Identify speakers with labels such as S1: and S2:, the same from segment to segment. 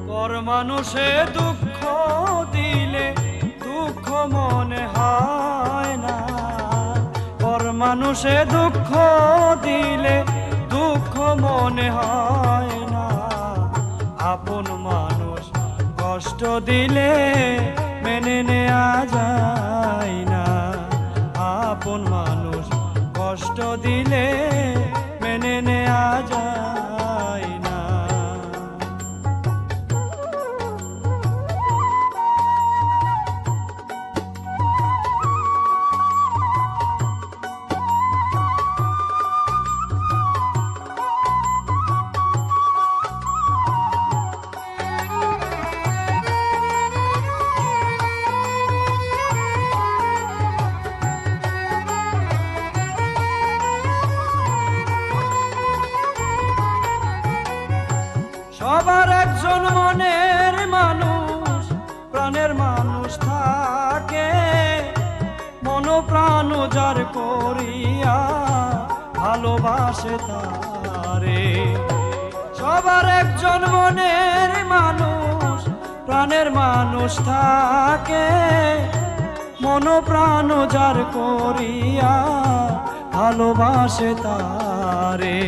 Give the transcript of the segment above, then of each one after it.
S1: পর মানুষে দুঃখ দিলে দুঃখ মনে হয় না, পর মানুষে দুঃখ দিলে দুঃখ মনে হয় না। আপন মানুষ কষ্ট দিলে মেনে নেওয়া যায় না, আপন মানুষ কষ্ট দিলে মেনে নেওয়া যায় না। সবার একজন মনের মানুষ, প্রাণের মানুষ থাকে, মন প্রাণ যার করিয়া ভালোবাসে তারে। সবার একজন মনের মানুষ, প্রাণের মানুষ থাকে, মন প্রাণ যার করিয়া ভালোবাসে তারে।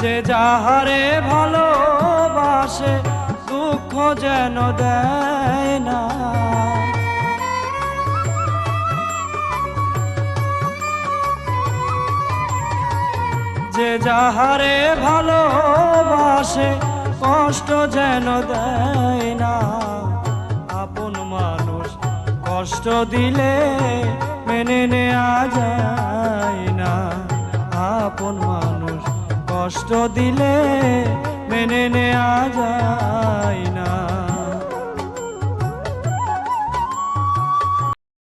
S1: যে যাহারে ভালোবাসে দুঃখ যেন দেয় না, যে যাহারে ভালোবাসে কষ্ট যেন দেয় না। আপন মানুষ কষ্ট দিলে মেনে নেওয়া যায় না, আপন মানুষ কষ্ট দিলে মেনে নেওয়া যায়